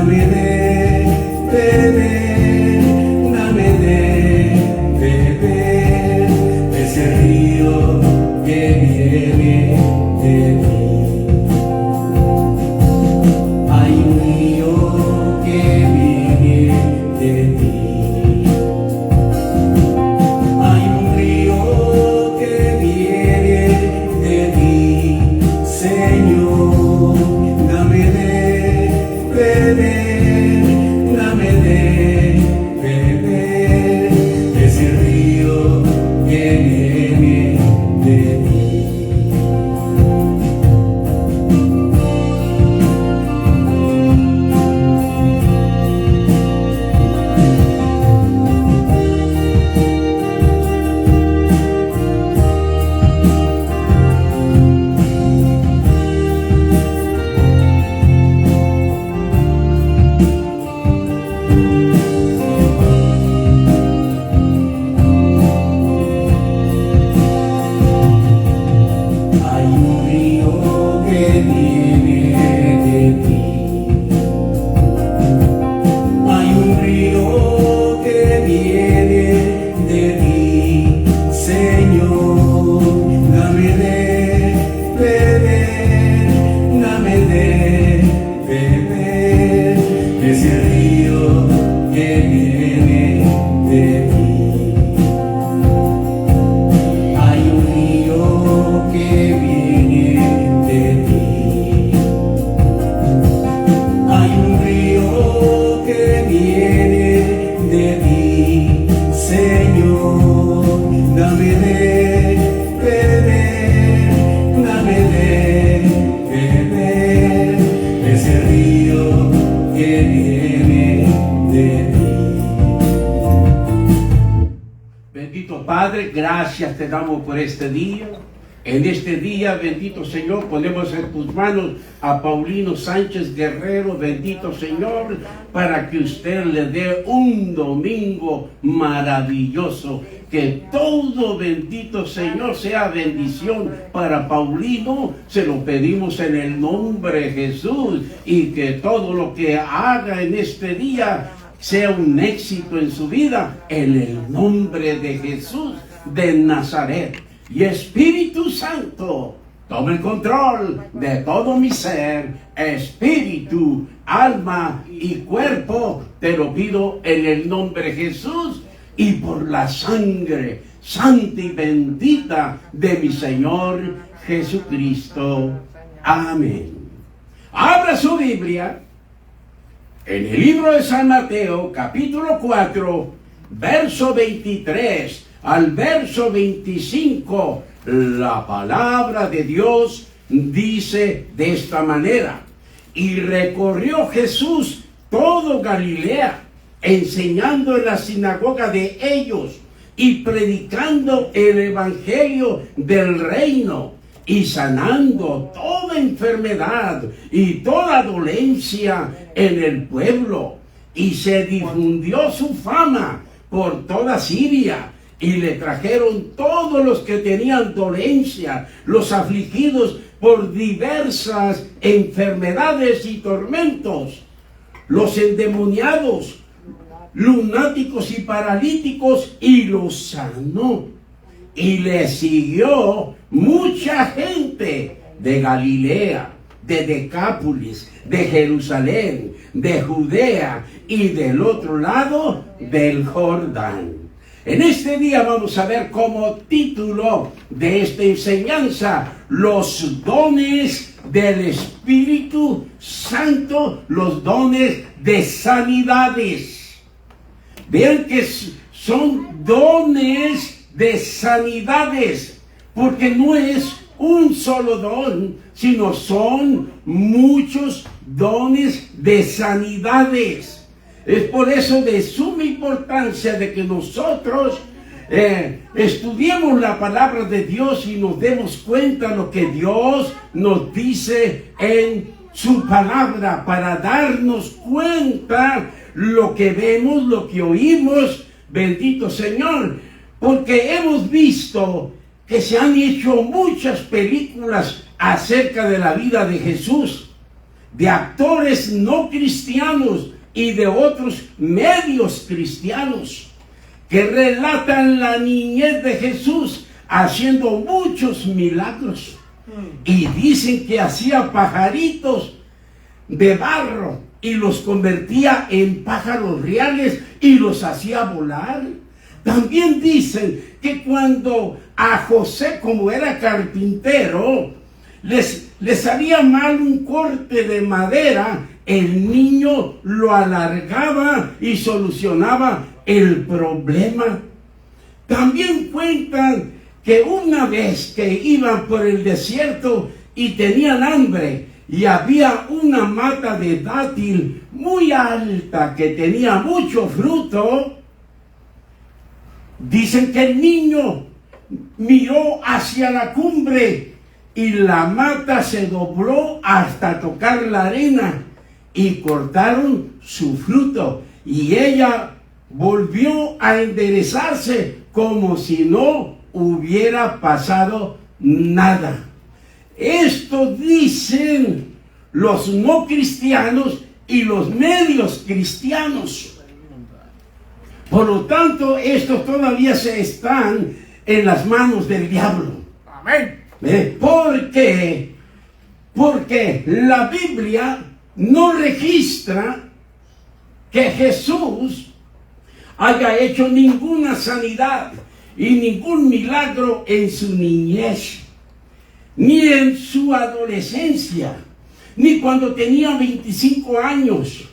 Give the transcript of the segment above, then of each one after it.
dame de beber, dame de beber, ese río que viene de ti. Hay un río que viene de ti. Hay un río que viene de ti, Señor. Dame de beber, dame de beber, ese río que viene de ti. Hay un río que viene de ti. Hay un río que viene de ti, Señor. Dame de beber, dame de beber, ese río que viene de ti. Hay un río que viene de ti. Hay un río que viene de ti, Señor. Dame de beber, dame de beber, ese río que viene de ti. Bendito Padre, gracias te damos por este día. En este día, bendito Señor, ponemos en tus manos a Paulino Sánchez Guerrero, bendito Señor, para que usted le dé un domingo maravilloso. Que todo, bendito Señor, sea bendición para Paulino. Se lo pedimos en el nombre de Jesús. Y que todo lo que haga en este día sea un éxito en su vida, en el nombre de Jesús de Nazaret. Y Espíritu Santo, toma el control de todo mi ser, espíritu, alma y cuerpo. Te lo pido en el nombre de Jesús y por la sangre santa y bendita de mi Señor Jesucristo. Amén. Abra su Biblia en el libro de San Mateo, capítulo 4, verso 23 al verso 25, la palabra de Dios dice de esta manera: y recorrió Jesús todo Galilea, enseñando en la sinagoga de ellos y predicando el evangelio del reino y sanando toda enfermedad y toda dolencia en el pueblo. Y se difundió su fama por toda Siria. Y le trajeron todos los que tenían dolencia, los afligidos por diversas enfermedades y tormentos, los endemoniados, lunáticos y paralíticos, y los sanó. Y le siguió mucha gente de Galilea, de Decápolis, de Jerusalén, de Judea y del otro lado del Jordán. En este día vamos a ver como título de esta enseñanza: los dones del Espíritu Santo, los dones de sanidades. Vean que son dones de sanidades, porque no es un solo don, sino son muchos dones de sanidades. Es por eso de suma importancia de que nosotros estudiemos la palabra de Dios y nos demos cuenta de lo que Dios nos dice en su palabra, para darnos cuenta lo que vemos, lo que oímos, bendito Señor, porque hemos visto que se han hecho muchas películas acerca de la vida de Jesús. de actores no cristianos y de otros medios cristianos que relatan la niñez de Jesús haciendo muchos milagros. Y dicen que hacía pajaritos de barro y los convertía en pájaros reales y los hacía volar. También dicen que cuando a José, como era carpintero, les salía mal un corte de madera, el niño lo alargaba y solucionaba el problema. También cuentan que una vez que iban por el desierto y tenían hambre y había una mata de dátil muy alta que tenía mucho fruto, dicen que el niño miró hacia la cumbre y la mata se dobló hasta tocar la arena y cortaron su fruto y ella volvió a enderezarse como si no hubiera pasado nada. Esto dicen los no cristianos y los medios cristianos. Por lo tanto, estos todavía se están en las manos del diablo. Amén. ¿Por qué? Porque la Biblia no registra que Jesús haya hecho ninguna sanidad y ningún milagro en su niñez, ni en su adolescencia, ni cuando tenía 25 años,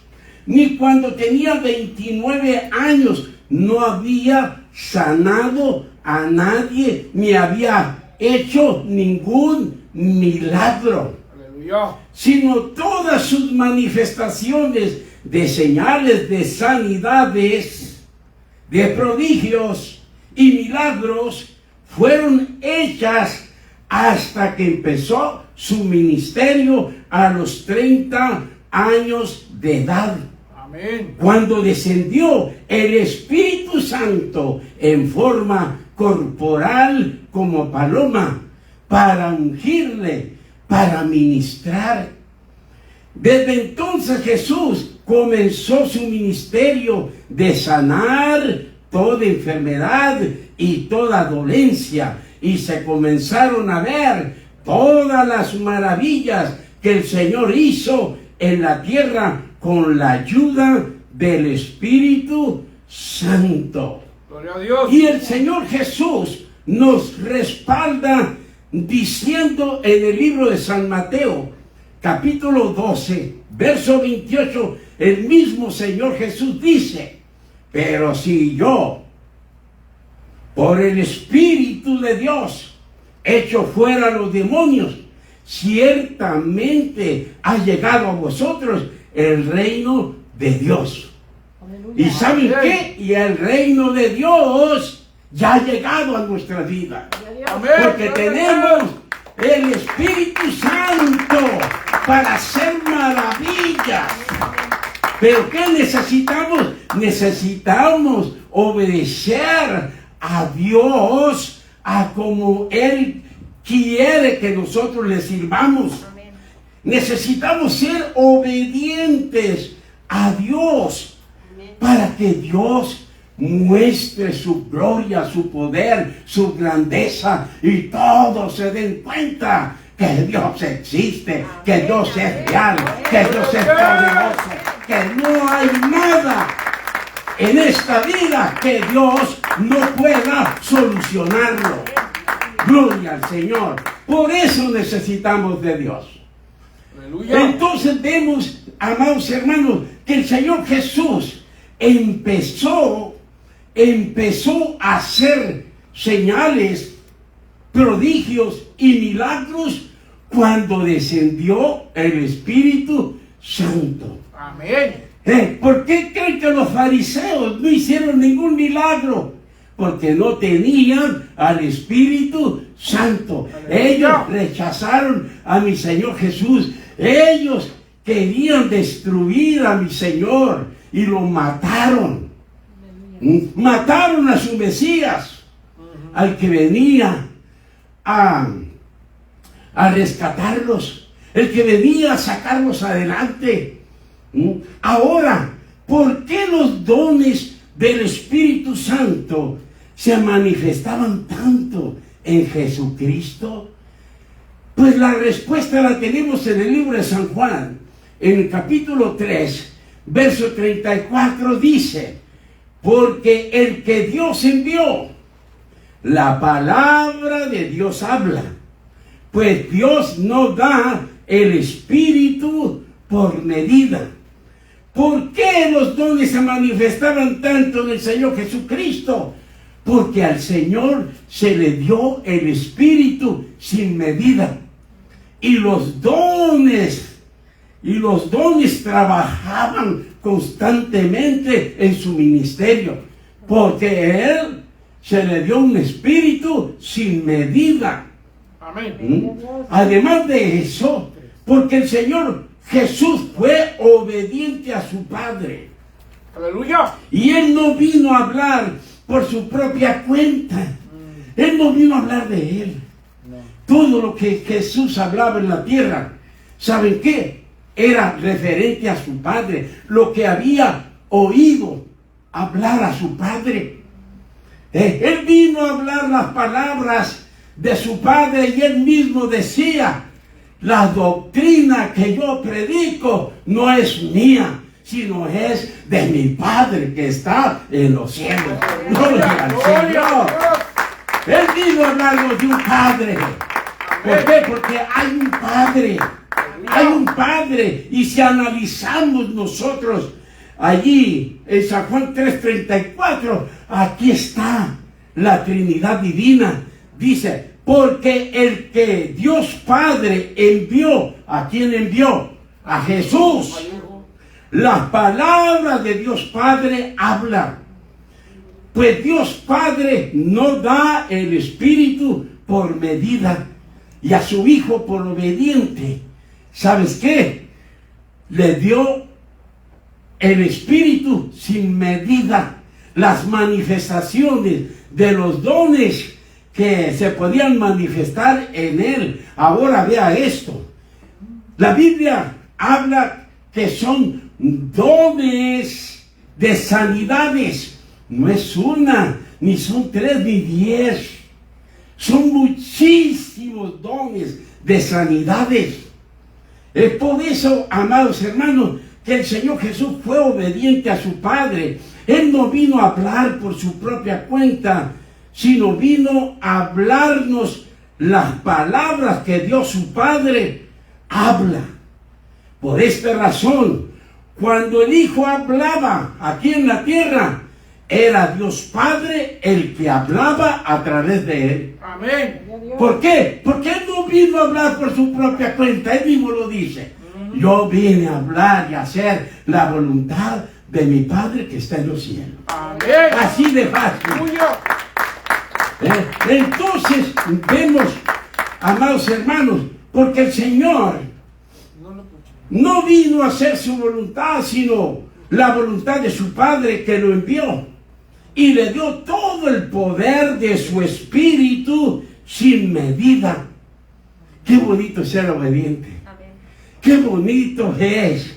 ni cuando tenía 29 años. No había sanado a nadie, ni había hecho ningún milagro. Aleluya. Sino todas sus manifestaciones de señales, de sanidades, de prodigios y milagros fueron hechas hasta que empezó su ministerio a los 30 años de edad. Amén. Cuando descendió el Espíritu Santo en forma corporal como paloma para ungirle, para ministrar. Desde entonces Jesús comenzó su ministerio de sanar toda enfermedad y toda dolencia, y se comenzaron a ver todas las maravillas que el Señor hizo en la tierra con la ayuda del Espíritu Santo. Gloria a Dios. Y el Señor Jesús nos respalda diciendo en el libro de San Mateo, capítulo 12, verso 28, el mismo Señor Jesús dice: pero si yo, por el Espíritu de Dios, echo fuera los demonios, ciertamente ha llegado a vosotros el reino de Dios. Aleluya. ¿Y saben qué? Y el reino de Dios ya ha llegado a nuestra vida. Amén. Porque tenemos el Espíritu Santo para hacer maravillas. ¿Pero qué necesitamos? Necesitamos obedecer a Dios a como Él quiere que nosotros le sirvamos. Amén. Necesitamos ser obedientes a Dios para que Dios muestre su gloria, su poder, su grandeza, y todos se den cuenta que Dios existe, que Dios es real, que Dios es poderoso, que no hay nada en esta vida que Dios no pueda solucionarlo. Gloria al Señor. Por eso necesitamos de Dios. Aleluya. Entonces vemos, amados hermanos, que el Señor Jesús empezó a hacer señales, prodigios y milagros cuando descendió el Espíritu Santo. Amén. ¿Por qué creen que los fariseos no hicieron ningún milagro? Porque no tenían al Espíritu Santo. Ellos rechazaron a mi Señor Jesús. Ellos querían destruir a mi Señor y lo mataron. Mataron a su Mesías, al que venía a rescatarlos. el que venía a sacarnos adelante. Ahora, ¿por qué los dones del Espíritu Santo se manifestaban tanto en Jesucristo? Pues la respuesta la tenemos en el libro de San Juan, en el capítulo 3, verso 34, dice: porque el que Dios envió, la palabra de Dios habla, pues Dios no da el Espíritu por medida. ¿Por qué los dones se manifestaban tanto en el Señor Jesucristo? Porque al Señor se le dio el Espíritu sin medida. Y los dones trabajaban constantemente en su ministerio, porque Él se le dio un Espíritu sin medida. Amén. Además de eso, porque el Señor Jesús fue obediente a su Padre. Aleluya. Y Él no vino a hablar por su propia cuenta. Él no vino a hablar de Él. Todo lo que Jesús hablaba en la tierra, ¿saben qué? Era referente a su Padre. Lo que había oído hablar a su Padre. Él vino a hablar las palabras de su Padre y Él mismo decía: la doctrina que yo predico no es mía, sino es de mi Padre que está en los cielos. Gloria al Señor. Él vino a hablarnos de un Padre. ¿Por qué? Porque hay un Padre. Hay un Padre. Y si analizamos nosotros allí en San Juan 3:34, aquí está la Trinidad Divina. Dice: porque el que Dios Padre envió, ¿a quién envió? A Jesús. Las palabras de Dios Padre hablan. Pues Dios Padre no da el Espíritu por medida, y a su Hijo por obediente. ¿Sabes qué? Le dio el Espíritu sin medida. Las manifestaciones de los dones que se podían manifestar en Él. Ahora vea esto. La Biblia habla que son dones de sanidades. No es una, ni son 3, ni 10. Son muchísimos dones de sanidades. Es por eso, amados hermanos, que el Señor Jesús fue obediente a su Padre. Él no vino a hablar por su propia cuenta, sino vino a hablarnos las palabras que Dios su Padre habla. Por esta razón, cuando el Hijo hablaba aquí en la tierra, era Dios Padre el que hablaba a través de Él. Amén. ¿Por qué? Porque Él no vino a hablar por su propia cuenta. Él mismo lo dice: yo vine a hablar y a hacer la voluntad de mi Padre que está en los cielos. Amén. Así de fácil. Aleluya. Entonces vemos, amados hermanos, porque el Señor no vino a hacer su voluntad, sino la voluntad de su Padre que lo envió. Y le dio todo el poder de su Espíritu sin medida. Qué bonito es ser obediente. Amén. Qué bonito es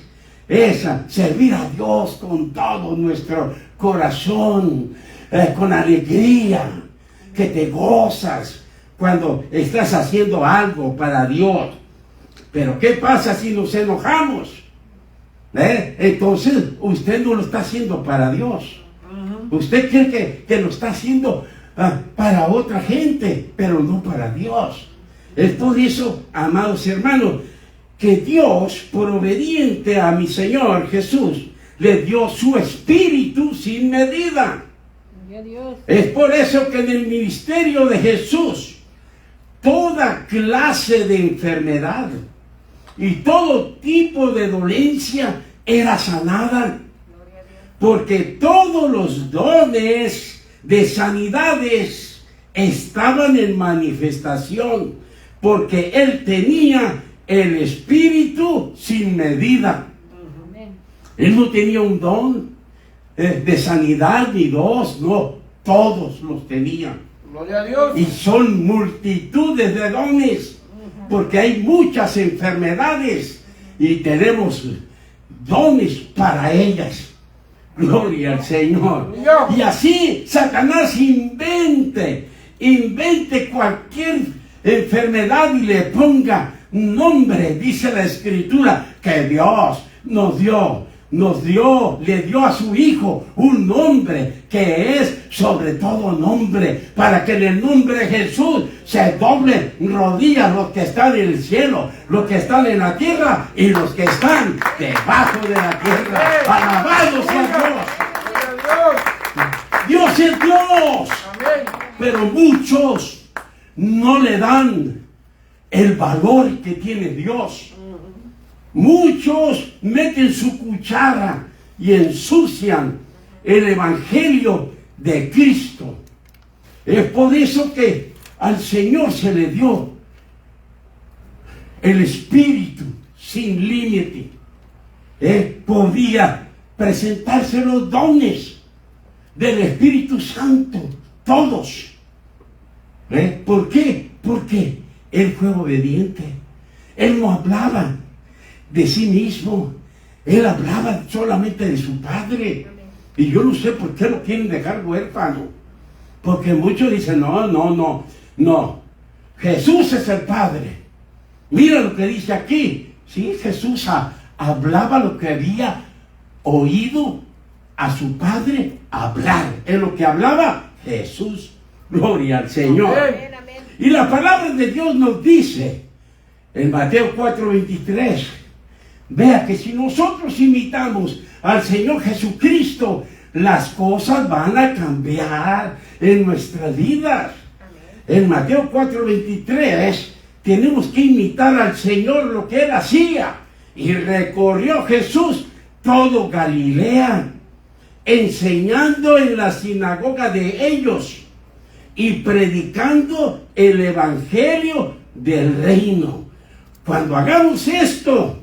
servir a Dios con todo nuestro corazón, con alegría, que te gozas cuando estás haciendo algo para Dios. Pero ¿qué pasa si nos enojamos? Entonces usted no lo está haciendo para Dios. Usted cree que lo está haciendo para otra gente, pero no para Dios. Es por eso, amados hermanos, que Dios, por obediente a mi Señor Jesús, le dio su Espíritu sin medida. Es por eso que en el ministerio de Jesús, toda clase de enfermedad y todo tipo de dolencia era sanada. Porque todos los dones de sanidades estaban en manifestación, porque Él tenía el Espíritu sin medida. Él no tenía un don de sanidad ni dos, no, todos los tenía. Gloria a Dios. Y son multitudes de dones. Porque hay muchas enfermedades y tenemos dones para ellas. Gloria al Señor. Y así Satanás invente cualquier enfermedad y le ponga nombre. Dice la Escritura que Dios le dio a su Hijo un nombre que es sobre todo nombre, para que en el nombre de Jesús se doblen rodillas los que están en el cielo, los que están en la tierra y los que están debajo de la tierra. Alabado sea Dios. Dios es Dios. Pero muchos no le dan el valor que tiene Dios. Muchos meten su cuchara y ensucian el Evangelio de Cristo. Es por eso que al Señor se le dio el Espíritu sin límite. Podía presentarse los dones del Espíritu Santo, todos. ¿Por qué? Porque Él fue obediente. Él no hablaba de sí mismo. Él hablaba solamente de su Padre. Y yo no sé por qué lo quieren dejar huérfano. Porque muchos dicen, no. Jesús es el Padre. Mira lo que dice aquí. Sí, Jesús hablaba lo que había oído a su Padre hablar. Es lo que hablaba Jesús. Gloria al Señor. Y la palabra de Dios nos dice en Mateo 4:23, vea que si nosotros imitamos al Señor Jesucristo, las cosas van a cambiar en nuestras vidas. En Mateo 4:23 tenemos que imitar al Señor lo que Él hacía. Y recorrió Jesús todo Galilea, enseñando en la sinagoga de ellos y predicando el evangelio del reino. Cuando hagamos esto,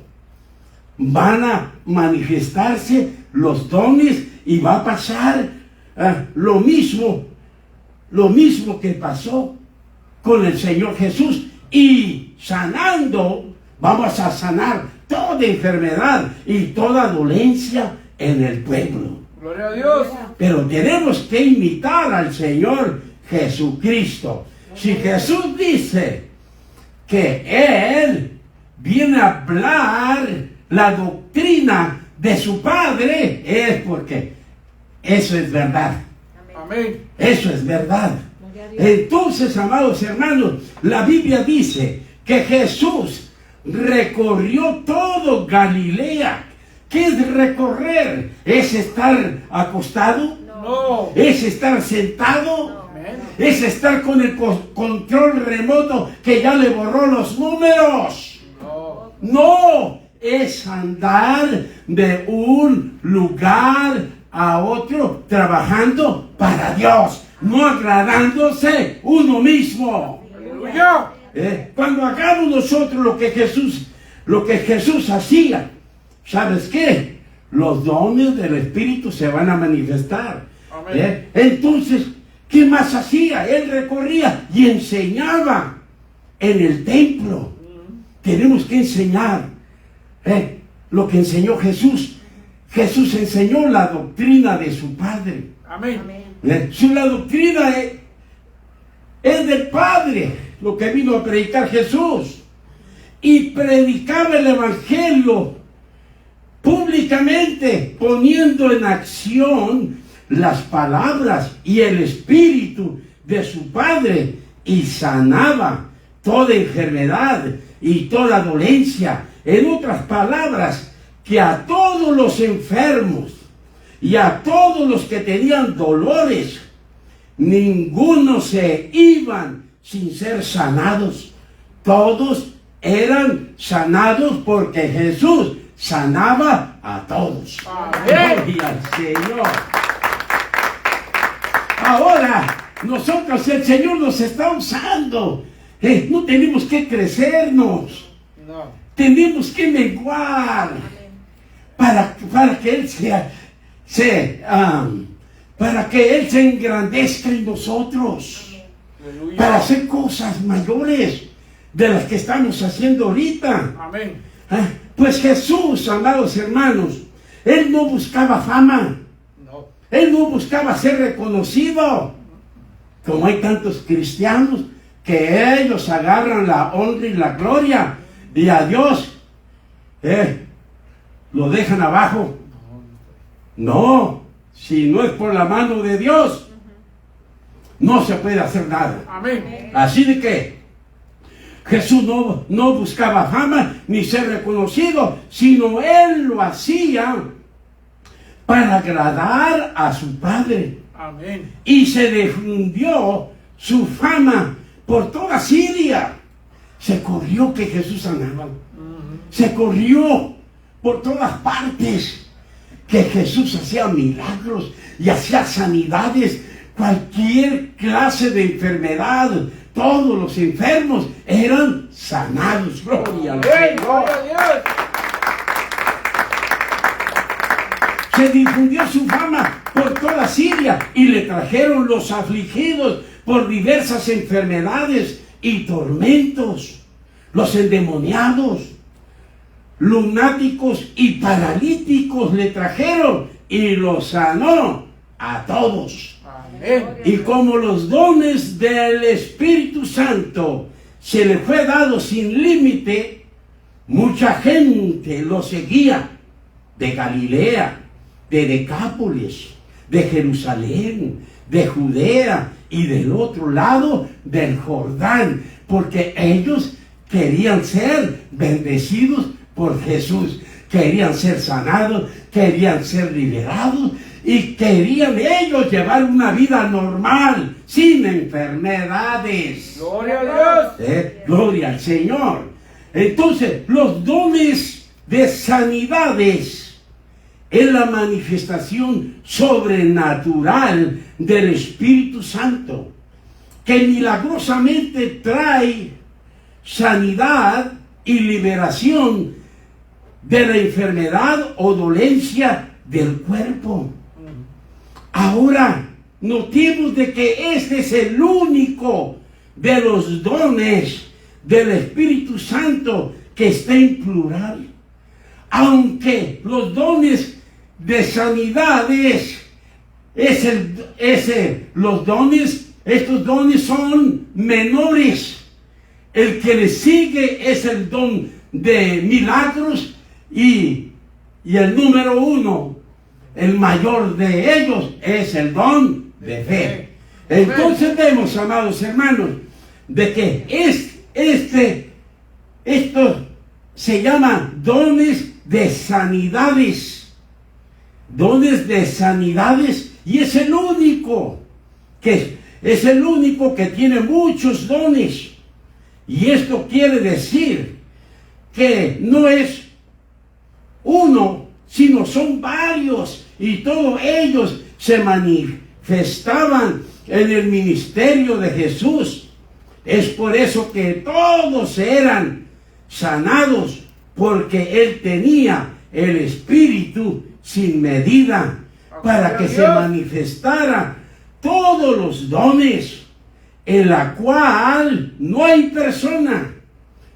van a manifestarse los dones y va a pasar lo mismo que pasó con el Señor Jesús. Y sanando, vamos a sanar toda enfermedad y toda dolencia en el pueblo. Gloria a Dios. Pero tenemos que imitar al Señor Jesucristo. Si Jesús dice que Él viene a hablar la doctrina de su Padre, es porque eso es verdad. Amén. Eso es verdad. Entonces, amados hermanos, la Biblia dice que Jesús recorrió todo Galilea. ¿Qué es recorrer? ¿Es estar acostado? No. ¿Es estar sentado? Amén. ¿Es estar con el control remoto que ya le borró los números? No. No, es andar de un lugar a otro trabajando para Dios, no agradándose uno mismo. Aleluya. Cuando hagamos nosotros lo que Jesús hacía, ¿sabes qué? Los dones del Espíritu se van a manifestar. Amén. Entonces, ¿qué más hacía? Él recorría y enseñaba en el templo. Tenemos que enseñar lo que enseñó Jesús. Jesús enseñó la doctrina de su Padre. Amén. La doctrina es del Padre, lo que vino a predicar Jesús. Y predicaba el Evangelio públicamente, poniendo en acción las palabras y el Espíritu de su Padre, y sanaba toda enfermedad y toda dolencia. En otras palabras, que a todos los enfermos y a todos los que tenían dolores, ninguno se iban sin ser sanados. Todos eran sanados porque Jesús sanaba a todos. Amén. Gloria al Señor. Ahora, nosotros, el Señor nos está usando. No tenemos que crecernos. No. Tenemos que menguar para que Él para que Él se engrandezca en nosotros. Aleluya. Para hacer cosas mayores. de las que estamos haciendo ahorita. Amén. Pues Jesús, amados hermanos, Él no buscaba fama. No. Él no buscaba ser reconocido. Como hay tantos cristianos que ellos agarran la honra y la gloria y a Dios lo dejan abajo. No, si no es por la mano de Dios, no se puede hacer nada. Amén. Así de que Jesús no buscaba fama ni ser reconocido, sino Él lo hacía para agradar a su Padre. Amén. Y se difundió su fama por toda Siria. Se corrió que Jesús sanaba. Se corrió por todas partes que Jesús hacía milagros y hacía sanidades. Cualquier clase de enfermedad, todos los enfermos eran sanados. Gloria al Amén. Señor. Gloria a Dios. Se difundió su fama por toda Siria y le trajeron los afligidos por diversas enfermedades y tormentos, los endemoniados, lunáticos y paralíticos le trajeron y los sanó a todos. Amén. Y como los dones del Espíritu Santo se le fue dado sin límite, mucha gente lo seguía de Galilea, de Decápolis, de Jerusalén, de Judea y del otro lado del Jordán, porque ellos querían ser bendecidos por Jesús, querían ser sanados, querían ser liberados y querían ellos llevar una vida normal, sin enfermedades. Gloria a Dios. Gloria al Señor. Entonces, los dones de sanidades es la manifestación sobrenatural del Espíritu Santo, que milagrosamente trae sanidad y liberación de la enfermedad o dolencia del cuerpo. Ahora, notemos de que este es el único de los dones del Espíritu Santo que está en plural. Aunque los dones de sanidades, estos dones son menores. El que le sigue es el don de milagros y el número uno, el mayor de ellos, es el don de fe. Entonces vemos, amados hermanos, de que estos se llaman dones de sanidades. Dones de sanidades, y es el único que tiene muchos dones. Y esto quiere decir que no es uno, sino son varios, y todos ellos se manifestaban en el ministerio de Jesús. Es por eso que todos eran sanados, porque Él tenía el Espíritu sin medida para que se manifestara todos los dones, en la cual no hay persona,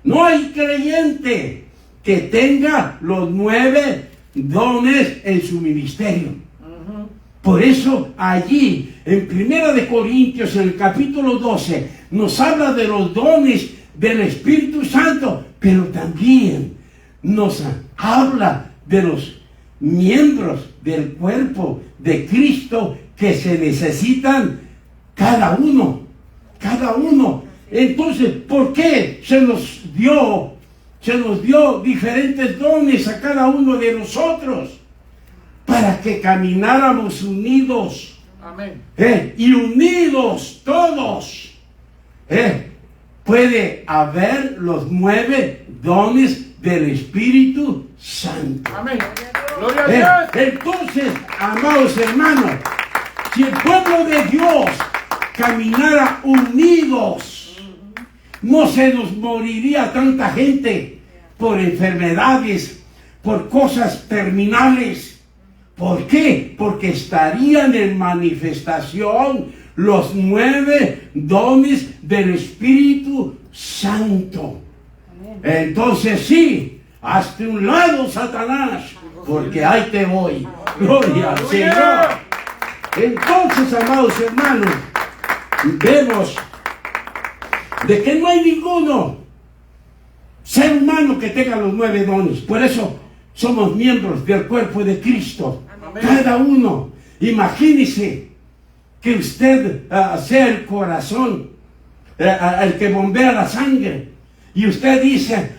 no hay creyente que tenga los 9 dones en su ministerio. Por eso allí en 1 Corintios, en el capítulo 12, nos habla de los dones del Espíritu Santo, pero también nos habla de los miembros del cuerpo de Cristo que se necesitan cada uno. Entonces, ¿por qué se nos dio diferentes dones a cada uno de nosotros? Para que camináramos unidos. Amén. Y unidos todos. Puede haber los 9 dones del Espíritu Santo. Amén. Gloria a Dios. Entonces, amados hermanos, si el pueblo de Dios caminara unidos, no se nos moriría tanta gente por enfermedades, por cosas terminales. ¿Por qué? Porque estarían en manifestación los 9 dones del Espíritu Santo. Entonces sí, hazte un lado, Satanás, porque ahí te voy. Gloria al Señor. Entonces, amados hermanos, vemos de que no hay ninguno ser humano que tenga los 9 dones. Por eso somos miembros del cuerpo de Cristo. Cada uno. Imagínese que usted sea el corazón, el que bombea la sangre. Y usted dice,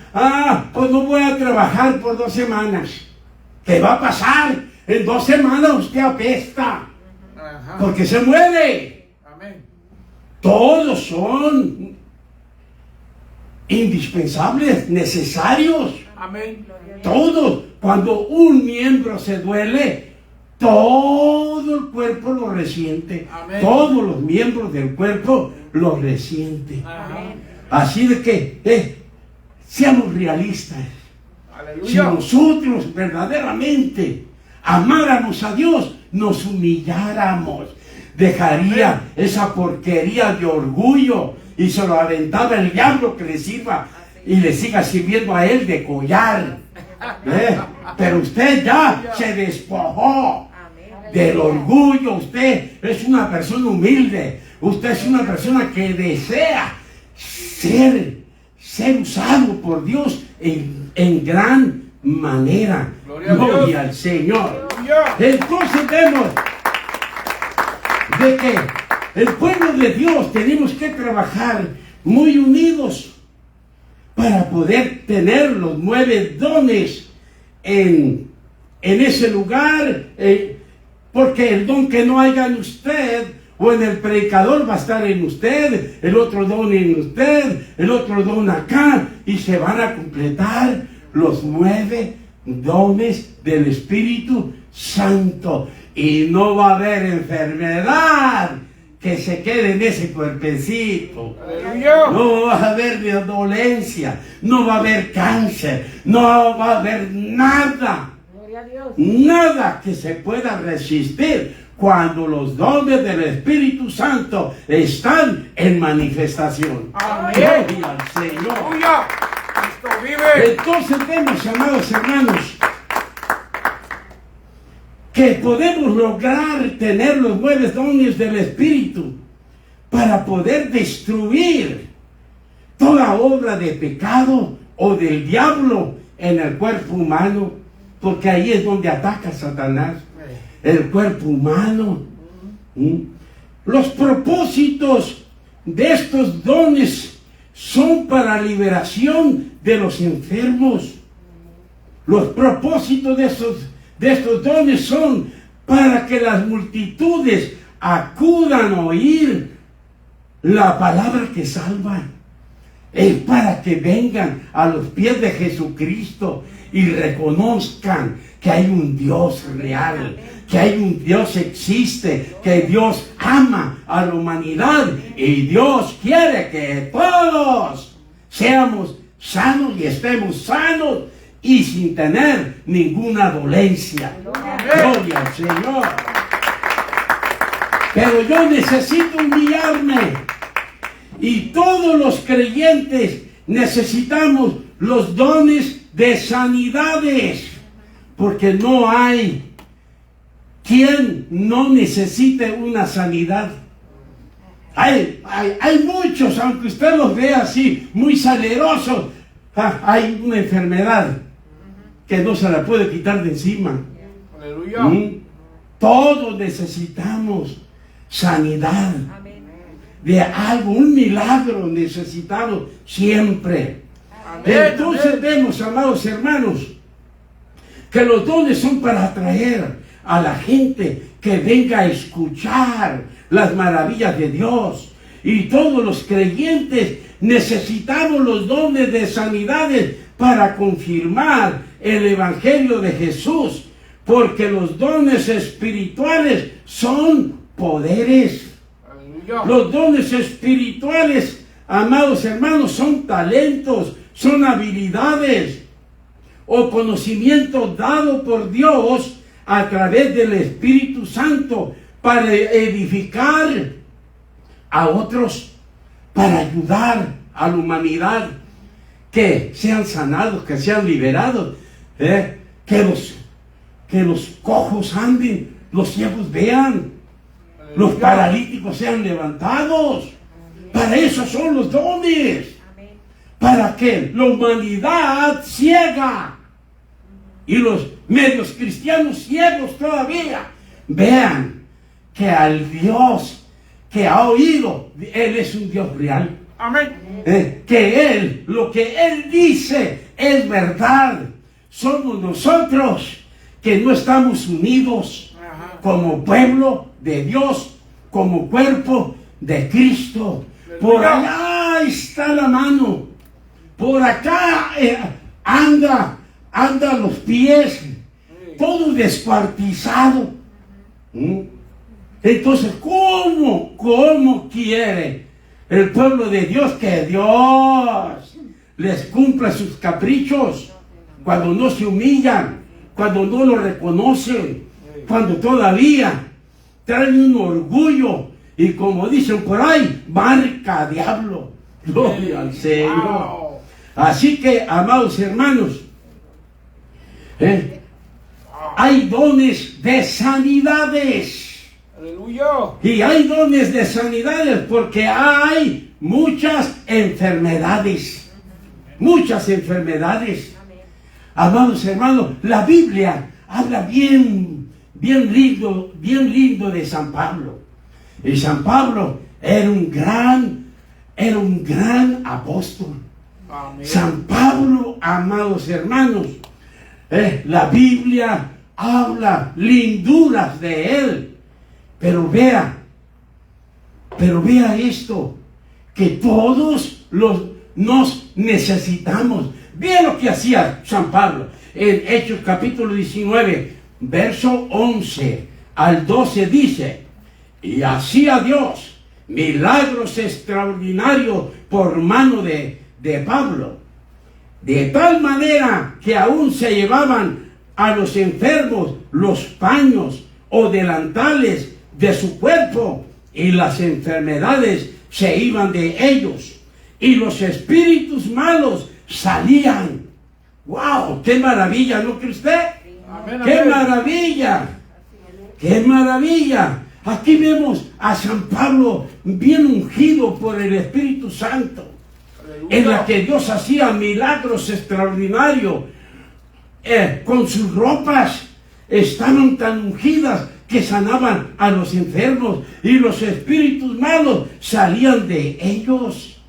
pues no voy a trabajar por 2 semanas. ¿Qué va a pasar? En 2 semanas usted apesta. Porque se muere. Amén. Todos son indispensables, necesarios. Amén. Todos. Cuando un miembro se duele, todo el cuerpo lo resiente. Amén. Todos los miembros del cuerpo lo resienten. Amén. Así de que seamos realistas. Aleluya. Si nosotros verdaderamente amáramos a Dios, nos humilláramos, dejaría esa porquería de orgullo y se lo aventaba el diablo que le sirva y le siga sirviendo a él de collar. Pero usted ya se despojó del orgullo. Usted es una persona humilde. Usted es una persona que desea ser usado por Dios en gran manera. Gloria al Señor. Entonces vemos de que el pueblo de Dios tenemos que trabajar muy unidos para poder tener los 9 dones en ese lugar, porque el don que no haya en usted o en el predicador va a estar en usted, el otro don en usted, el otro don acá, y se van a completar los 9 dones del Espíritu Santo. Y no va a haber enfermedad que se quede en ese cuerpecito. Aleluya. No va a haber dolencia, no va a haber cáncer, no va a haber nada. Nada que se pueda resistir cuando los dones del Espíritu Santo están en manifestación. Amén. Gloria al Señor. Aleluya. Cristo vive. Entonces vemos, amados hermanos, que podemos lograr tener los 9 dones del Espíritu para poder destruir toda obra de pecado o del diablo en el cuerpo humano, porque ahí es donde ataca Satanás, el cuerpo humano. Los propósitos de estos dones son para liberación de los enfermos. Los propósitos de estos dones son para que las multitudes acudan a oír la palabra que salva. Es para que vengan a los pies de Jesucristo y reconozcan que hay un Dios real, que hay un Dios existe, que Dios ama a la humanidad y Dios quiere que todos seamos sanos y estemos sanos y sin tener ninguna dolencia. Gloria al Señor. Pero yo necesito humillarme. Y todos los creyentes necesitamos los dones de sanidades. Porque no hay quien no necesite una sanidad. Hay muchos, aunque usted los vea así, muy salerosos. Hay una enfermedad que no se la puede quitar de encima. Aleluya. Todos necesitamos sanidad. De algo, un milagro necesitamos siempre. Entonces vemos, amados hermanos, que los dones son para atraer a la gente que venga a escuchar las maravillas de Dios. Y todos los creyentes necesitamos los dones de sanidades para confirmar el Evangelio de Jesús, porque los dones espirituales son poderes. Los dones espirituales, amados hermanos, son talentos, son habilidades o conocimiento dado por Dios a través del Espíritu Santo para edificar a otros para ayudar a la humanidad, que sean sanados, que sean liberados, que los cojos anden, los ciegos vean, los paralíticos sean levantados. Para eso son los dones, para que la humanidad ciega y los medios cristianos ciegos todavía vean que al Dios que ha oído, Él es un Dios real. Amén. Que Él, lo que Él dice es verdad. Somos nosotros que no estamos unidos como pueblo de Dios, como cuerpo de Cristo. Por allá está la mano, por acá anda los pies, todo descuartizado. Entonces, ¿cómo quiere el pueblo de Dios que Dios les cumpla sus caprichos cuando no se humillan, cuando no lo reconocen, cuando todavía traen un orgullo y, como dicen por ahí, marca diablo? Gloria al Señor. Así que, amados hermanos, hay dones de sanidades. Aleluya. Y hay dones de sanidades porque hay muchas enfermedades. Muchas enfermedades. Amados hermanos, la Biblia habla bien lindo de San Pablo. Y San Pablo era un gran apóstol. Amén. San Pablo, amados hermanos, la Biblia habla linduras de él. Pero vea esto, que todos nos necesitamos. Vea lo que hacía San Pablo en Hechos capítulo 19, verso 11 al 12 dice: y hacía Dios milagros extraordinarios por mano de Pablo, de tal manera que aún se llevaban a los enfermos los paños o delantales de su cuerpo, y las enfermedades se iban de ellos, y los espíritus malos salían. ¡Wow! ¡Qué maravilla! ¿No cree usted? Amén, ¡Qué amén. maravilla! ¡Qué maravilla! Aquí vemos a San Pablo bien ungido por el Espíritu Santo, Aleluya. en la que Dios hacía milagros extraordinarios. Con sus ropas estaban tan ungidas que sanaban a los enfermos, y los espíritus malos salían de ellos.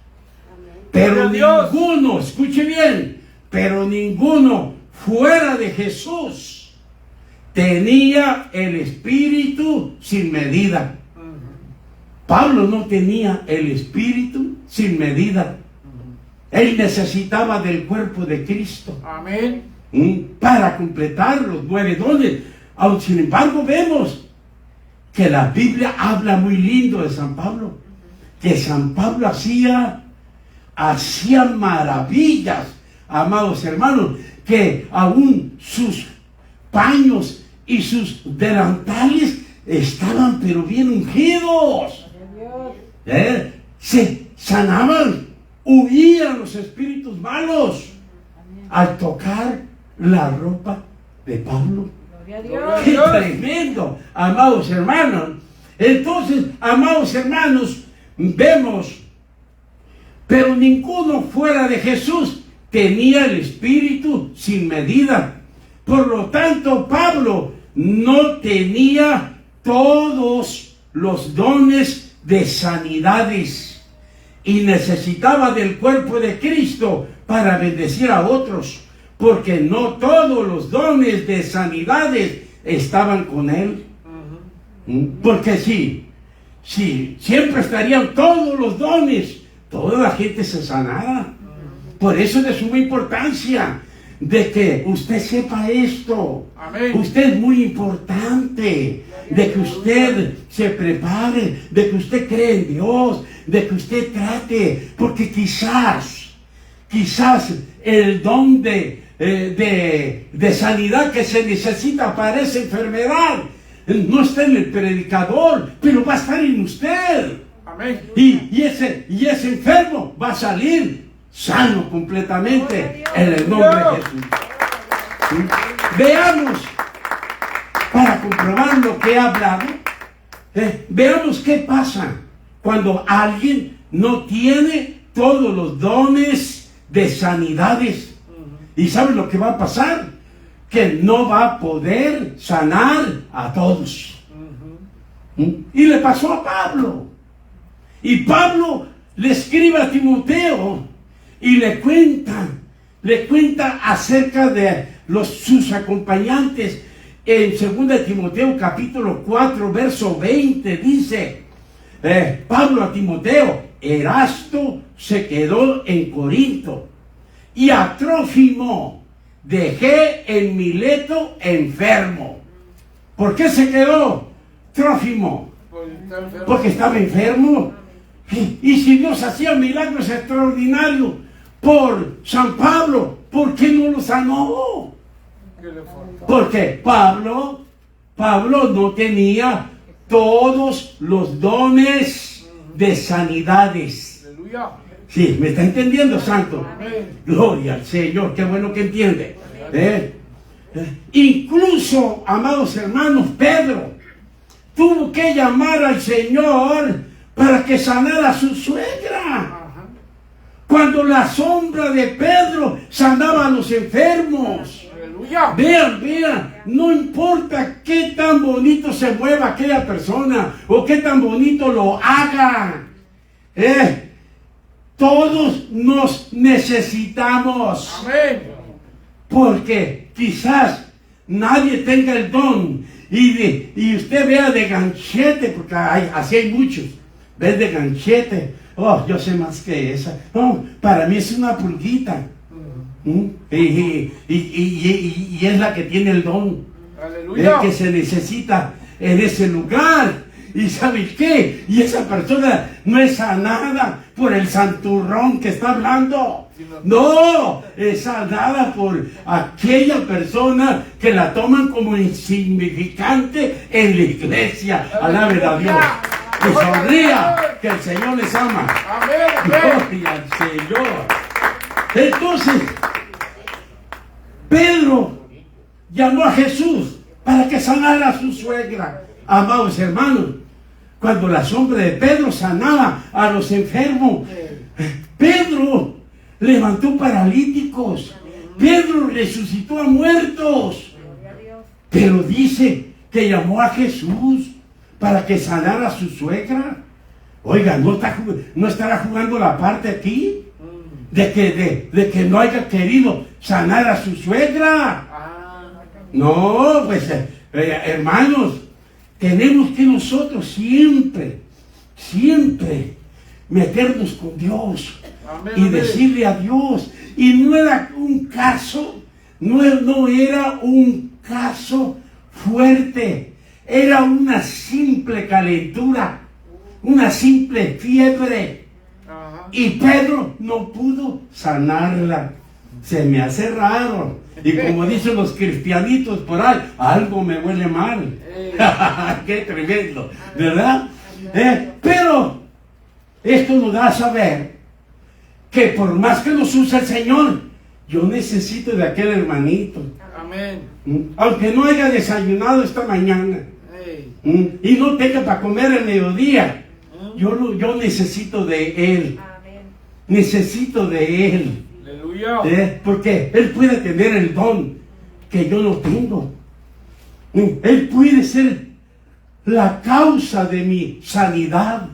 Pero Gloria a Dios. ninguno, escuche bien, pero ninguno fuera de Jesús tenía el espíritu sin medida. Pablo no tenía el espíritu sin medida. Él necesitaba del cuerpo de Cristo Amén. para completar los 9 dones. Aun sin embargo, vemos que la Biblia habla muy lindo de San Pablo, que San Pablo hacía maravillas, amados hermanos, que aún sus paños y sus delantales estaban pero bien ungidos. Se sanaban, huían los espíritus malos al tocar la ropa de Pablo. Gloria a ¡Qué Dios. tremendo, amados hermanos! Entonces, amados hermanos, vemos, pero ninguno fuera de Jesús tenía el espíritu sin medida. Por lo tanto, Pablo no tenía todos los dones de sanidades y necesitaba del cuerpo de Cristo para bendecir a otros, porque no todos los dones de sanidades estaban con él. Porque si siempre estarían todos los dones, toda la gente se sanara. Por eso es de suma importancia de que usted sepa esto. Amén. Usted es muy importante, de que usted se prepare, de que usted cree en Dios, de que usted trate, porque quizás el don de sanidad que se necesita para esa enfermedad no está en el predicador, pero va a estar en usted. Amén. Y ese enfermo va a salir sano completamente en el nombre de Jesús. ¿Sí? Veamos, para comprobar lo que he hablado, veamos qué pasa cuando alguien no tiene todos los dones de sanidades. ¿Y saben lo que va a pasar? Que no va a poder sanar a todos. Y le pasó a Pablo. Y Pablo le escribe a Timoteo y le cuenta acerca de sus acompañantes. En 2 Timoteo capítulo 4 verso 20 dice, Pablo a Timoteo: Erasto se quedó en Corinto y a Trófimo dejé en Mileto enfermo. ¿Por qué se quedó Trófimo? Porque estaba enfermo. Y si Dios hacía milagros extraordinarios por San Pablo, ¿por qué no lo sanó? Porque Pablo no tenía todos los dones de sanidades. Aleluya. Sí, ¿me está entendiendo, santo? Amén. Gloria al Señor, qué bueno que entiende. Incluso, amados hermanos, Pedro tuvo que llamar al Señor para que sanara a su suegra. Cuando la sombra de Pedro sanaba a los enfermos. Aleluya. Vean, no importa qué tan bonito se mueva aquella persona o qué tan bonito lo haga. Todos nos necesitamos. Amén. Porque quizás nadie tenga el don y usted vea de ganchete, porque así hay muchos. Ves de ganchete, oh, yo sé más que esa. No, para mí es una pulguita. Y es la que tiene el don. Aleluya. El que se necesita en ese lugar. ¿Y sabe qué? Y esa persona no es sanada por el santurrón que está hablando. No, es sanada por aquella persona que la toman como insignificante en la iglesia. Alaben a Dios. Que sonría, que el Señor les ama. Amén. Gloria al Señor. Entonces, Pedro llamó a Jesús para que sanara a su suegra. Amados hermanos, cuando la sombra de Pedro sanaba a los enfermos, Pedro levantó paralíticos, Pedro resucitó a muertos. Pero dice que llamó a Jesús para que sanara a su suegra. Oiga, ¿no estará jugando la parte aquí? De que no haya querido sanar a su suegra. No, pues hermanos, tenemos que nosotros siempre meternos con Dios. Amén, Y decirle a Dios. Y no era un caso, no era un caso fuerte, era una simple calentura, una simple fiebre. Y Pedro no pudo sanarla. Se me hace raro. Y como dicen los cristianitos por ahí, algo me huele mal. Qué tremendo, ¿verdad? Pero esto nos da a saber que por más que nos use el Señor, yo necesito de aquel hermanito. Amén. Aunque no haya desayunado esta mañana y no tenga para comer el mediodía, yo necesito de él. Necesito de él. Aleluya. Porque él puede tener el don que yo no tengo. Él puede ser la causa de mi sanidad.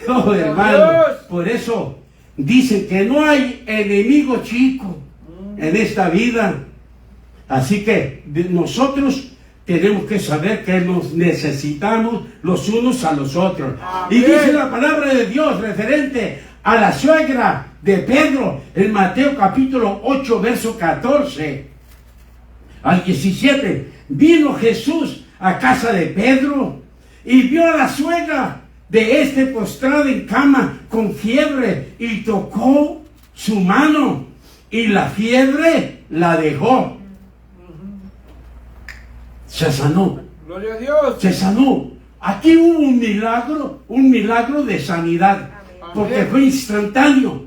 Oh, hermano, por eso dicen que no hay enemigo chico en esta vida. Así que nosotros tenemos que saber que nos necesitamos los unos a los otros. Amén. Y dice la palabra de Dios referente a la suegra de Pedro en Mateo capítulo 8 verso 14 al 17. Vino Jesús a casa de Pedro y vio a la suegra de este postrada en cama con fiebre y tocó su mano y la fiebre la dejó. Se sanó. Gloria a Dios. Se sanó. aquí hubo un milagro de sanidad, porque fue instantáneo.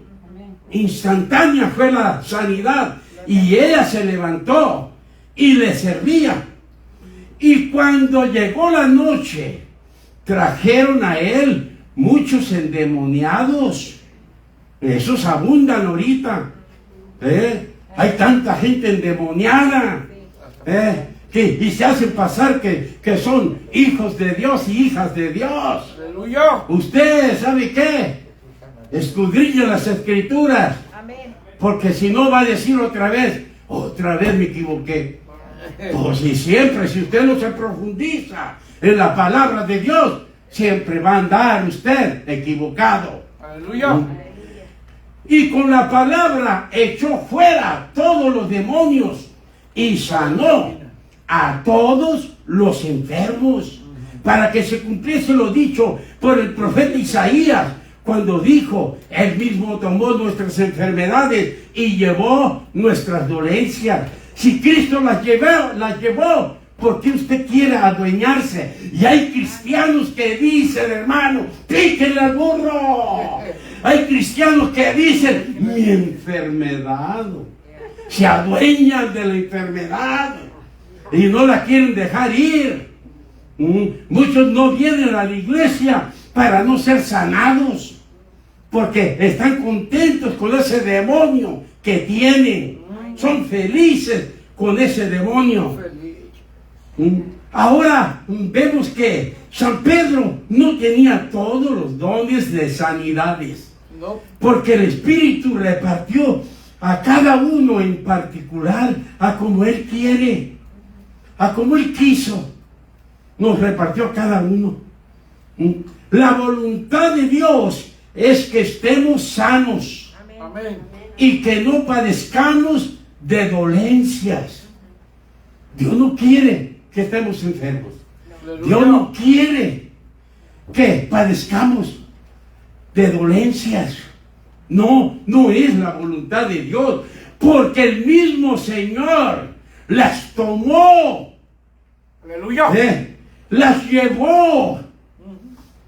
Instantánea fue la sanidad. Y ella se levantó y le servía. Y cuando llegó la noche, trajeron a él muchos endemoniados. Esos abundan ahorita. Hay tanta gente endemoniada. Y se hacen pasar que son hijos de Dios y hijas de Dios. Aleluya. Usted sabe qué, escudriña las escrituras, porque si no va a decir otra vez me equivoqué. Pues y siempre, si usted no se profundiza en la palabra de Dios, siempre va a andar usted equivocado. Aleluya. Y con la palabra echó fuera todos los demonios y sanó a todos los enfermos, para que se cumpliese lo dicho por el profeta Isaías, cuando dijo: Él mismo tomó nuestras enfermedades y llevó nuestras dolencias. Si Cristo las llevó, ¿por qué usted quiere adueñarse? Y hay cristianos que dicen, hermano, píquenle al burro. Hay cristianos que dicen, mi enfermedad. Se adueñan de la enfermedad y no la quieren dejar ir. Muchos no vienen a la iglesia para no ser sanados, porque están contentos con ese demonio que tienen. Son felices con ese demonio. Ahora vemos que San Pedro no tenía todos los dones de sanidades, porque el Espíritu repartió a cada uno en particular a como Él quiere, a como Él quiso. Nos repartió a cada uno. La voluntad de Dios es que estemos sanos. Amén. Y que no padezcamos de dolencias. Dios no quiere que estemos enfermos. Dios no quiere que padezcamos de dolencias. No es la voluntad de Dios, porque el mismo Señor las tomó. Aleluya. Las llevó,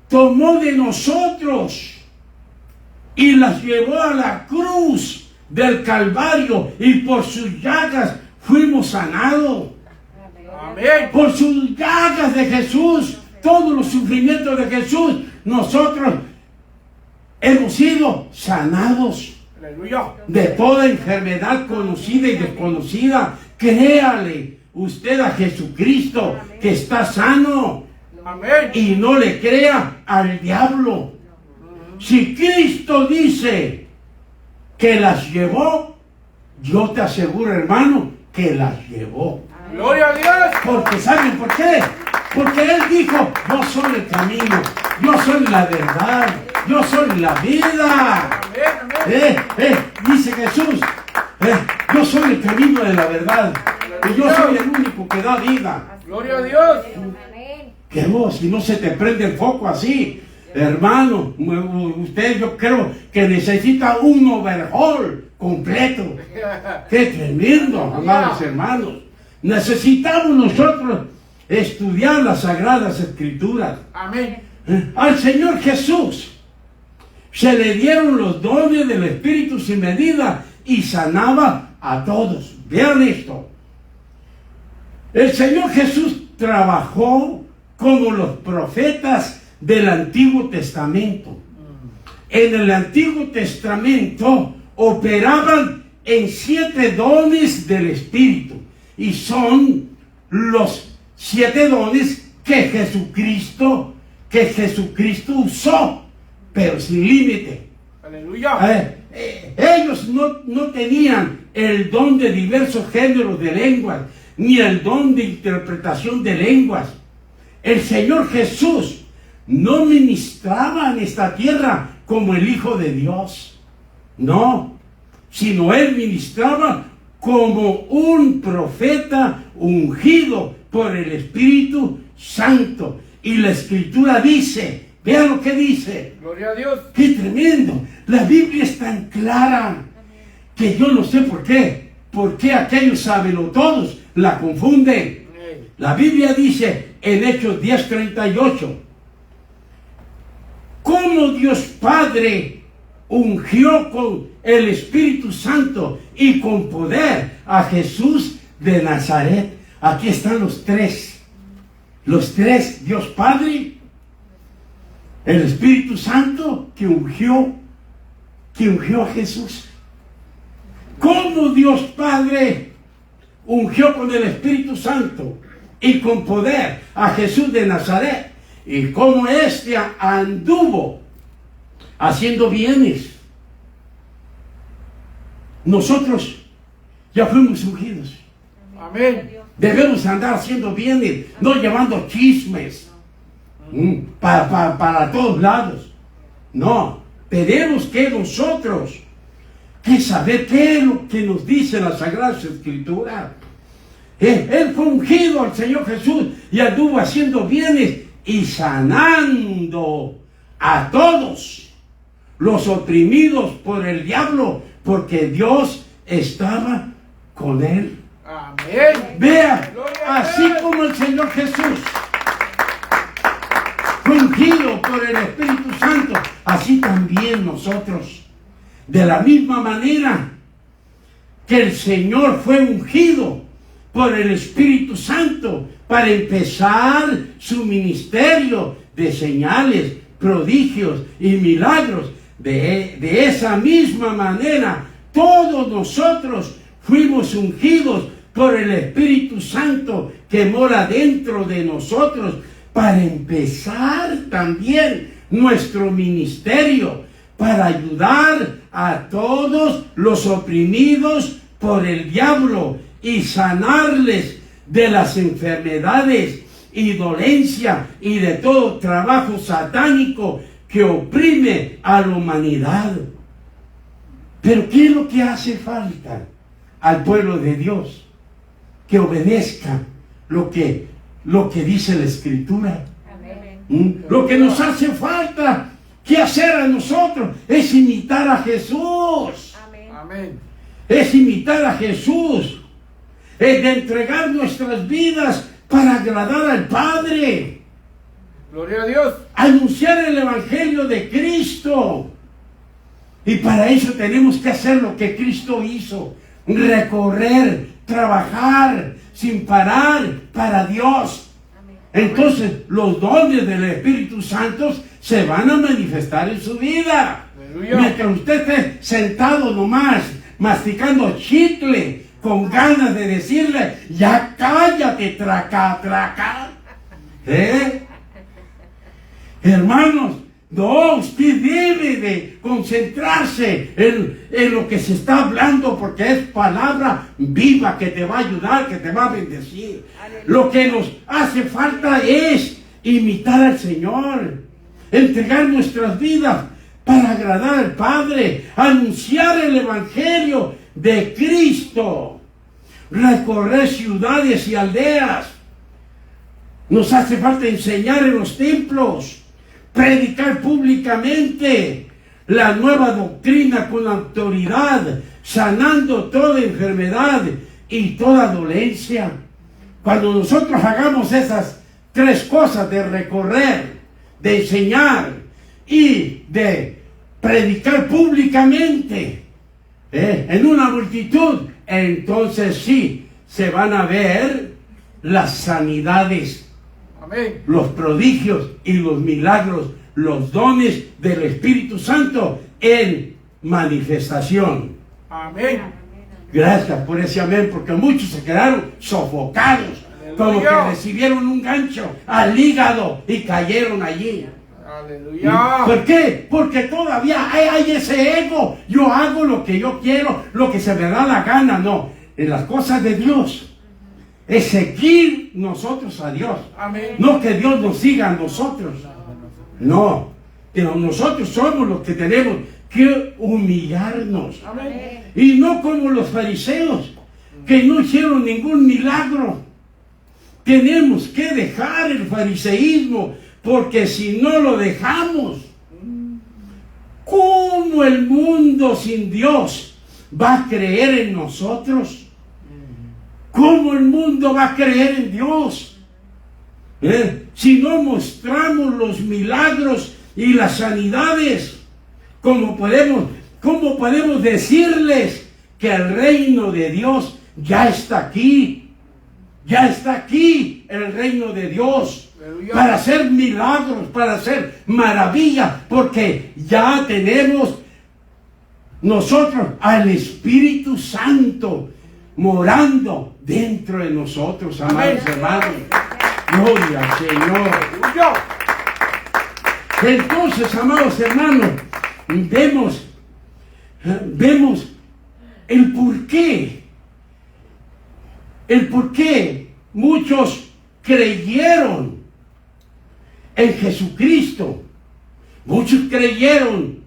tomó de nosotros y las llevó a la cruz del Calvario, y por sus llagas fuimos sanados. Amén. Por sus llagas de Jesús, todos los sufrimientos de Jesús, nosotros hemos sido sanados. Aleluya. De toda enfermedad conocida y desconocida. Créale usted a Jesucristo, que está sano, Amén. y no le crea al diablo. Si Cristo dice que las llevó, yo te aseguro, hermano, que las llevó. Gloria a Dios. Porque ¿saben por qué? Porque Él dijo: yo soy el camino, yo soy la verdad, yo soy la vida. Amén. Amén. Dice Jesús, yo soy el camino de la verdad, y yo soy el único que da vida. Gloria a Dios. Que vos, si no se te prende el foco así, hermano, usted, yo creo que necesita un overhaul completo. ¡Qué tremendo, amados hermanos! Necesitamos nosotros estudiar las Sagradas Escrituras. Amén. Al Señor Jesús se le dieron los dones del Espíritu sin medida y sanaba a todos. Vean esto. El Señor Jesús trabajó como los profetas del Antiguo Testamento. En el Antiguo Testamento operaban en 7 dones del Espíritu, y son los 7 dones que Jesucristo usó, pero sin límite. Aleluya. Ellos no tenían el don de diversos géneros de lenguas, ni el don de interpretación de lenguas. El Señor Jesús no ministraba en esta tierra como el Hijo de Dios, no, sino Él ministraba como un profeta ungido por el Espíritu Santo. Y la Escritura dice, vean lo que dice. Gloria a Dios. ¡Qué tremendo! La Biblia es tan clara que yo no sé por qué aquellos sabelotodos la confunden. La Biblia dice en Hechos 10:38. Cómo Dios Padre ungió con el Espíritu Santo y con poder a Jesús de Nazaret. Aquí están los tres, Dios Padre, el Espíritu Santo que ungió a Jesús. Cómo Dios Padre ungió con el Espíritu Santo y con poder a Jesús de Nazaret, y cómo éste anduvo haciendo bienes. Nosotros ya fuimos ungidos. Amén. Debemos andar haciendo bienes, no llevando chismes para todos lados. No, tenemos que nosotros que saber qué es lo que nos dice la Sagrada Escritura. Él fue ungido al Señor Jesús y anduvo haciendo bienes y sanando a todos los oprimidos por el diablo, porque Dios estaba con él. Amén. Vea, Gloria a así Dios. como el Señor Jesús fue ungido por el Espíritu Santo, así también nosotros. De la misma manera que el Señor fue ungido por el Espíritu Santo para empezar su ministerio de señales, prodigios y milagros, de esa misma manera todos nosotros fuimos ungidos por el Espíritu Santo que mora dentro de nosotros para empezar también nuestro ministerio, para ayudar a todos los oprimidos por el diablo y sanarles de las enfermedades y dolencia y de todo trabajo satánico que oprime a la humanidad. Pero ¿qué es lo que hace falta al pueblo de Dios? Que obedezca lo que dice la Escritura. Lo que nos hace falta que hacer a nosotros es imitar a Jesús. Amén. Es imitar a Jesús. Es de entregar nuestras vidas para agradar al Padre. Gloria a Dios. Anunciar el Evangelio de Cristo. Y para eso tenemos que hacer lo que Cristo hizo. Recorrer, trabajar sin parar para Dios. Entonces los dones del Espíritu Santo se van a manifestar en su vida. Aleluya. Mientras usted esté sentado nomás, masticando chicle, con ganas de decirle, ya cállate, traca. Hermanos, no, usted debe de concentrarse en lo que se está hablando, porque es palabra viva que te va a ayudar, que te va a bendecir. Lo que nos hace falta es imitar al Señor, entregar nuestras vidas para agradar al Padre, anunciar el Evangelio de Cristo, recorrer ciudades y aldeas. Nos hace falta enseñar en los templos, predicar públicamente la nueva doctrina con autoridad, sanando toda enfermedad y toda dolencia. Cuando nosotros hagamos esas tres cosas de recorrer, de enseñar y de predicar públicamente en una multitud, entonces sí se van a ver las sanidades, Amén. los prodigios y los milagros, los dones del Espíritu Santo en manifestación. Amén. Gracias por ese amén, porque muchos se quedaron sofocados, como que recibieron un gancho al hígado y cayeron allí. Aleluya. ¿Por qué? Porque todavía hay ese ego. Yo hago lo que yo quiero, lo que se me da la gana. No, en las cosas de Dios es seguir nosotros a Dios. Amén. No que Dios nos siga a nosotros. No, pero nosotros somos los que tenemos que humillarnos. Amén. Y no como los fariseos, que no hicieron ningún milagro. Tenemos que dejar el fariseísmo, porque si no lo dejamos, ¿cómo el mundo sin Dios va a creer en nosotros? ¿Cómo el mundo va a creer en Dios? Si no mostramos los milagros y las sanidades, ¿cómo podemos decirles que el reino de Dios ya está aquí? Ya está aquí el reino de Dios. Aleluya. Para hacer milagros, para hacer maravillas, porque ya tenemos nosotros al Espíritu Santo morando dentro de nosotros, amados Amén. hermanos. Gloria al Señor. Aleluya. Entonces, amados hermanos, vemos el por qué muchos creyeron en Jesucristo. Muchos creyeron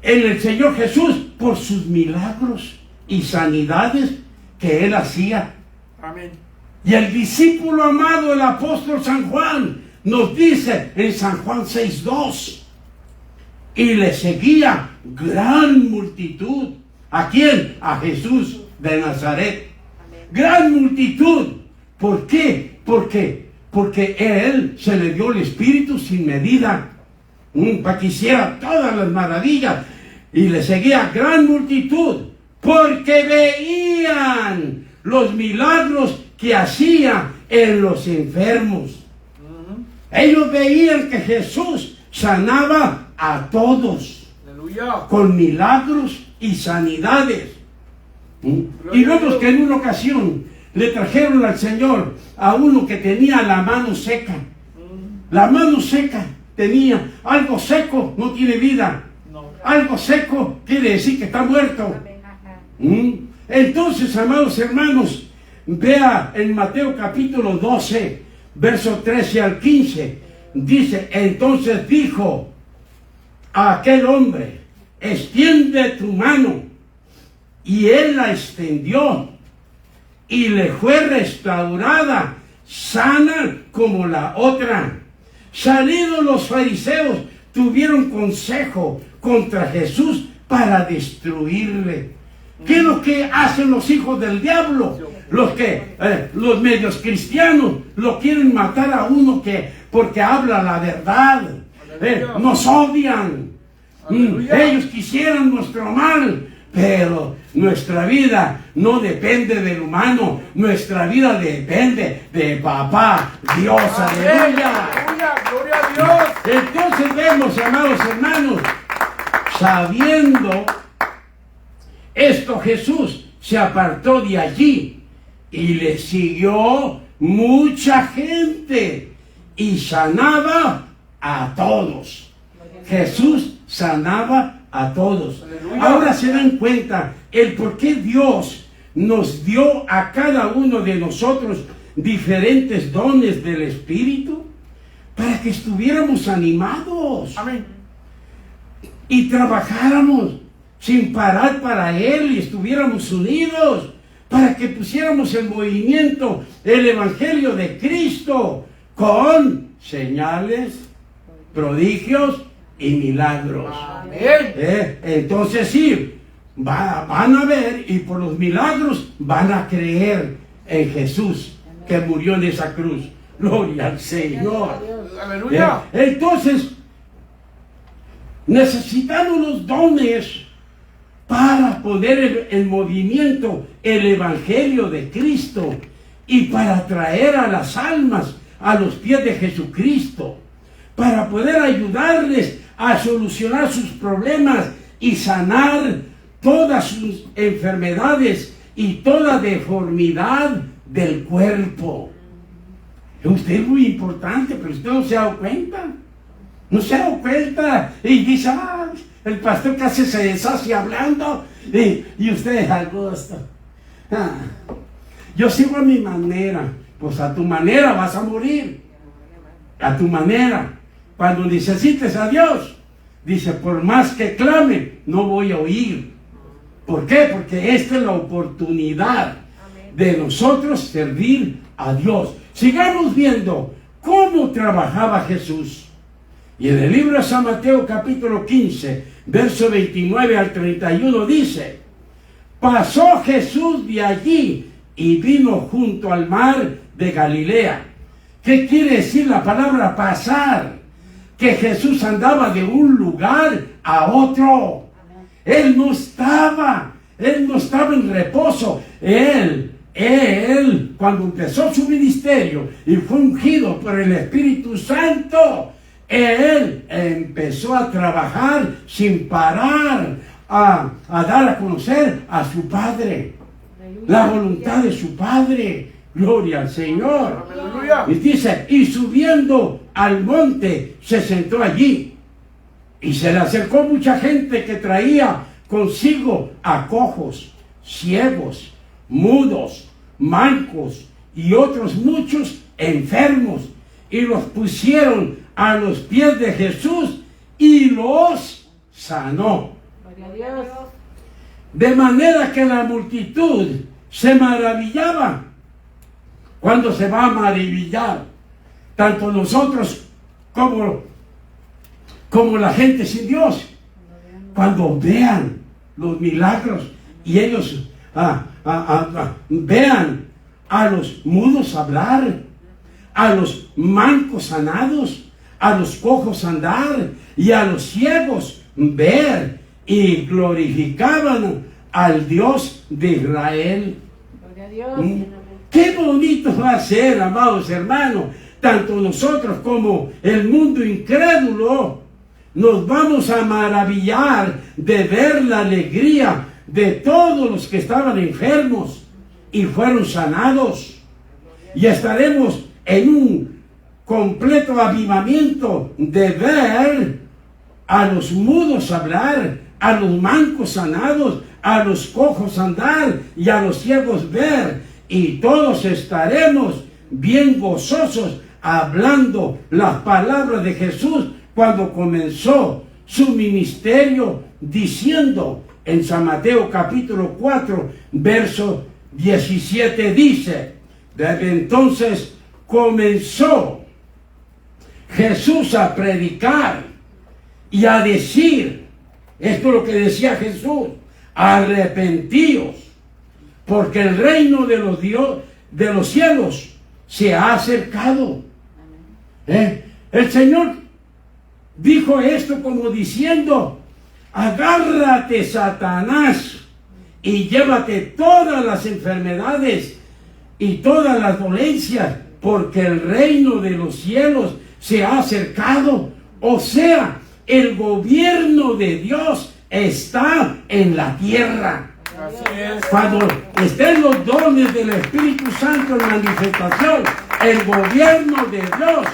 en el Señor Jesús por sus milagros y sanidades que Él hacía. Amén. Y el discípulo amado, el apóstol San Juan, nos dice en San Juan 6:2, y le seguía gran multitud. ¿A quién? A Jesús de Nazaret. Gran multitud. ¿Por qué? Porque Él se le dio el Espíritu sin medida, para que hiciera todas las maravillas. Y le seguía gran multitud, porque veían los milagros que hacía en los enfermos. Ellos veían que Jesús sanaba a todos Aleluya. con milagros y sanidades. Y vemos que en una ocasión le trajeron al Señor a uno que tenía la mano seca. La mano seca tenía algo seco, no tiene vida. No. Algo seco quiere decir que está muerto. Entonces, amados hermanos, vea en Mateo capítulo 12, verso 13 al 15. Dice, entonces dijo a aquel hombre, extiende tu mano. Y él la extendió y le fue restaurada, sana como la otra. Salidos los fariseos, tuvieron consejo contra Jesús para destruirle. ¿Qué es lo que hacen los hijos del diablo? Los medios cristianos lo quieren matar a uno porque habla la verdad. Nos odian. Ellos quisieran nuestro mal. Pero nuestra vida no depende del humano, nuestra vida depende de Papá Dios. Aleluya. Aleluya. Gloria a Dios. Entonces vemos, amados hermanos, sabiendo esto, Jesús se apartó de allí y le siguió mucha gente y sanaba a todos. Jesús sanaba a todos. Aleluya. Ahora se dan cuenta el por qué Dios nos dio a cada uno de nosotros diferentes dones del Espíritu, para que estuviéramos animados Amén. y trabajáramos sin parar para Él y estuviéramos unidos, para que pusiéramos en movimiento el Evangelio de Cristo con señales, prodigios y milagros. Amén. Entonces sí, van a ver, y por los milagros van a creer en Jesús que murió en esa cruz. Gloria al Señor. Aleluya. Entonces necesitamos los dones para poner en movimiento el Evangelio de Cristo y para traer a las almas a los pies de Jesucristo, para poder ayudarles a solucionar sus problemas y sanar todas sus enfermedades y toda deformidad del cuerpo. Usted es muy importante, pero usted no se ha dado cuenta. No se ha dado cuenta y dice, el pastor casi se deshace hablando y usted a gusto. Yo sigo a mi manera. Pues a tu manera vas a morir. A tu manera. Cuando necesites a Dios, dice, por más que clame, no voy a oír. ¿Por qué? Porque esta es la oportunidad de nosotros servir a Dios. Sigamos viendo cómo trabajaba Jesús. Y en el libro de San Mateo capítulo 15, verso 29 al 31 dice, pasó Jesús de allí y vino junto al mar de Galilea, ¿Qué quiere decir la palabra pasar? Que Jesús andaba de un lugar a otro. Él no estaba en reposo. Él, cuando empezó su ministerio y fue ungido por el Espíritu Santo, él empezó a trabajar sin parar, a dar a conocer a su Padre, la voluntad de su Padre. Gloria al Señor. Aleluya. Y dice, y subiendo al monte, se sentó allí. Y se le acercó mucha gente que traía consigo a cojos, ciegos, mudos, mancos y otros muchos enfermos. Y los pusieron a los pies de Jesús y los sanó. Gloria a Dios. De manera que la multitud se maravillaba. ¿Cuándo se va a maravillar? Tanto nosotros como la gente sin Dios. Cuando vean los milagros y ellos vean a los mudos hablar, a los mancos sanados, a los cojos andar y a los ciegos ver, y glorificaban al Dios de Israel. Gloria a Dios. Qué bonito va a ser, amados hermanos, tanto nosotros como el mundo incrédulo nos vamos a maravillar de ver la alegría de todos los que estaban enfermos y fueron sanados. Y estaremos en un completo avivamiento de ver a los mudos hablar, a los mancos sanados, a los cojos andar y a los ciegos ver. Y todos estaremos bien gozosos hablando las palabras de Jesús cuando comenzó su ministerio, diciendo en San Mateo capítulo 4, verso 17, dice: desde entonces comenzó Jesús a predicar y a decir, esto es lo que decía Jesús: arrepentíos, porque el reino de los cielos se ha acercado. El Señor dijo esto como diciendo: agárrate, Satanás, y llévate todas las enfermedades y todas las dolencias, porque el reino de los cielos se ha acercado. O sea, el gobierno de Dios está en la tierra. Así es. Cuando estén los dones del Espíritu Santo en manifestación, el gobierno de Dios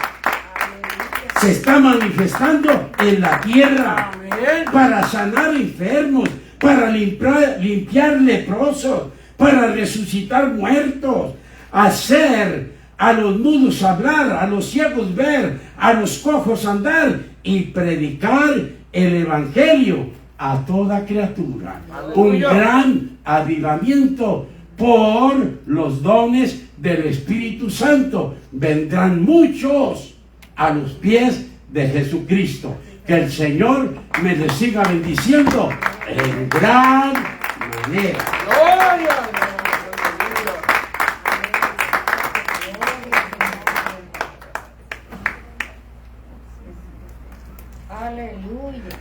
se está manifestando en la tierra. Amén. Para sanar enfermos, para limpiar leprosos, para resucitar muertos, hacer a los mudos hablar, a los ciegos ver, a los cojos andar y predicar el evangelio a toda criatura. Un Aleluya. gran avivamiento por los dones del Espíritu Santo. Vendrán muchos a los pies de Jesucristo. Que el Señor me les siga bendiciendo en gran manera. Gloria. Aleluya.